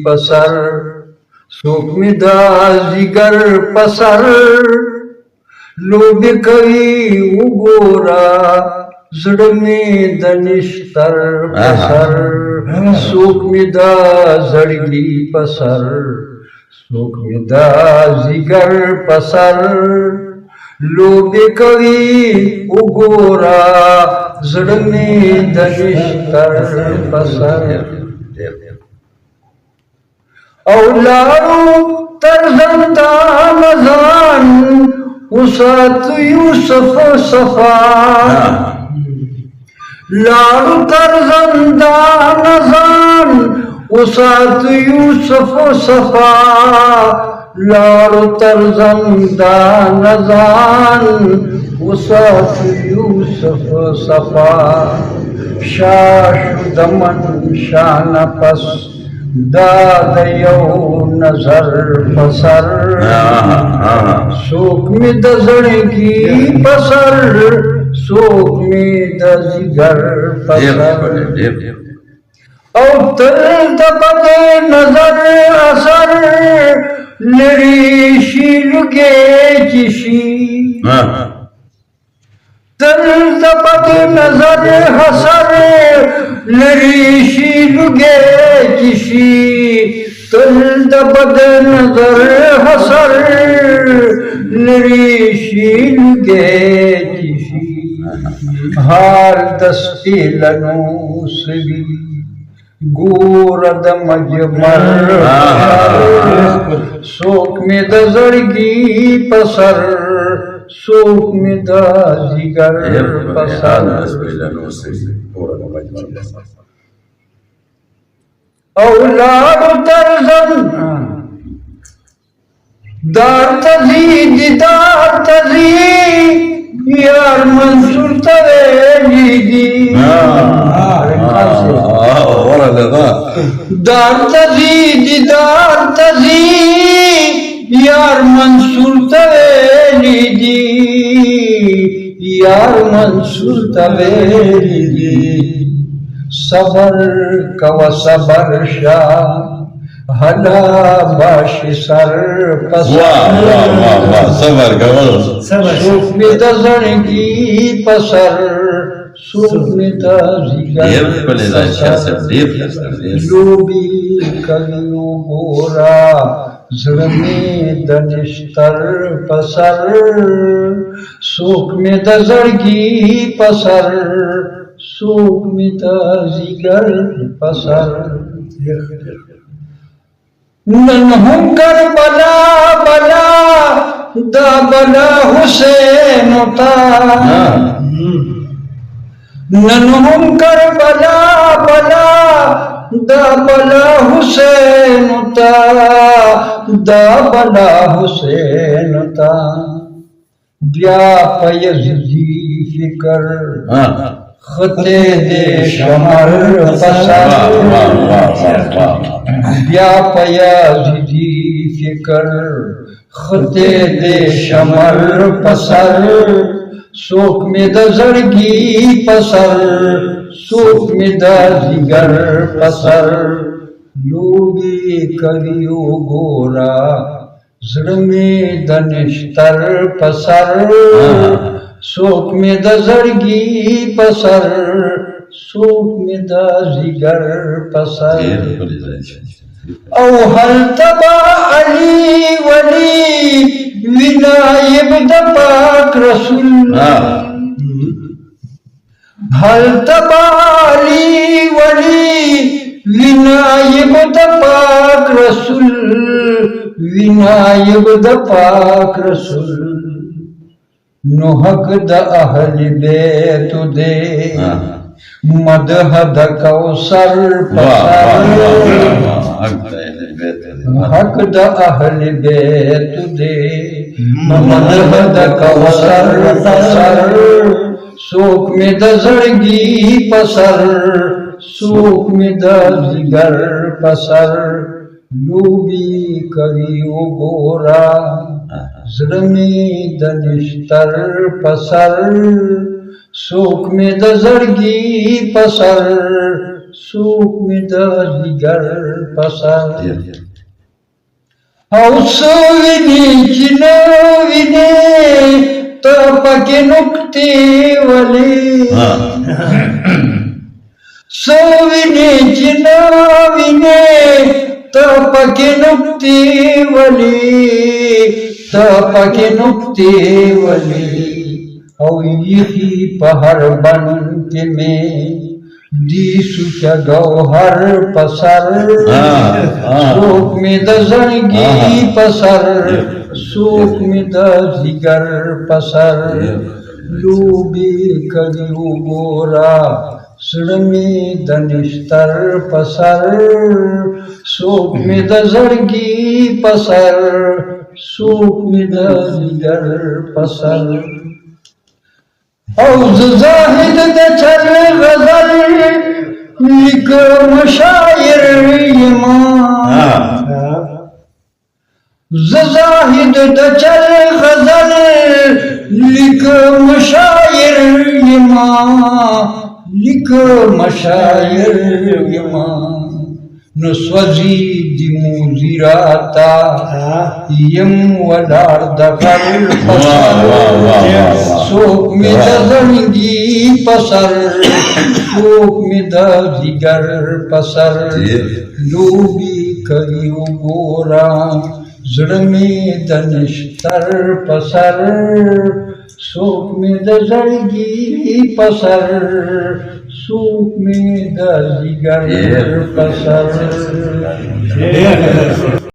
पसर शोक में दा जिगर पसर लोभ कवि उगोरा जड़ में दनिश्तर पसर शोक में दा जड़गी पसर शोक में दा जिगर पसर लोभ कवि उगोरा जड़ में दनिश्तर पसर औलारू तरजंदा नजान उसात यूसुफ सफा लारू तरजंदा नजान उसात यूसुफ सफा लारू तरजंदा नजान उसात यूसुफ सफा शाश दमन शान पस दाद यौ नजर पसर शोक में दजड़गी पसर शोक में दजिगर पसर औतर दपदे नजर असर लड़ी शीलुगे चिशी तल दपद नजर हसर लड़ी शीलुगे चिशी तल दपद नजर हसर लड़ी शीलुगे चिशी हार दस्ती लनूसवी गोरद मजमर शोक में दजड़गी पसर शोक में दा जिगर पसर औलाद तरजन दार तजी दीदार तजी यार मंसूर तवेली दी दार तजी दीदार तजी यार मंसूर तवेली दी यार मंसूर तवेली दी सबर कव सबर शाह हला बाशी सर पसर सबर कव शोक में दजड़गी पसर शोक में दजिगर लोभी कवियों गोरा जड़ में दनिश्तर पसर शोक में दजड़गी पसर शोक में दजिगर पसर नन्हुम कर बला बला दा बला हुसैन ता नन्हुम कर बला बला दा बला हुसैन ता दा बला हुसैन ता व्याप यज़दी फिकर खते दे शमर पसर व्याप यज़दी फिकर खते दे शमर पसर शोक में दजड़गी पसर शोक में दजिगर पसर लोभी कवियो गोरा जड़ में दनिश्तर पसर शोक में दजड़गी पसर शोक में दजिगर पसर औ हल तबा अली वली विनायब द पाक रसूल हल तबा अली वली विनायब द पाक रसूल विनायब द पाक रसूल नुहक द अहल बैत दे मदह द कौसर पसर हक द अहल बैत दे मदह द कौसर पसर शोक में दजड़गी पसर शोक में दजिगर पसर लोभी कवियो गोरा जड़ में दनिश्तर पसर शोक में दजड़गी पसर सूख में दजिगर पसर हौसविनी चिनविने तपके नुक्ते वले सविने चिनविने तपके नुक्ते वले और यही पहर बन के में दीसु क्या गौहर पसर सूख में दजड़गी पसर सूख में दजिगर पसर लूबी कगलू गोरा सुर में दनिश्तर पसर सूख में दजड़गी पसर सूख में दजिगर पसर औज जाहिद दचर गजल लिक मशायर यमान जाहिद दचर गजल लिक मशायर यमान नस्वजी दिमुजिराता यम वदार दगर पसर सूख में दजड़गी पसर सूख में दजिगर पसर लूबी करियो गोरा जुड़ में दनिश्तर पसर सूख में दजड़गी पसर सूख में दजिगर पसर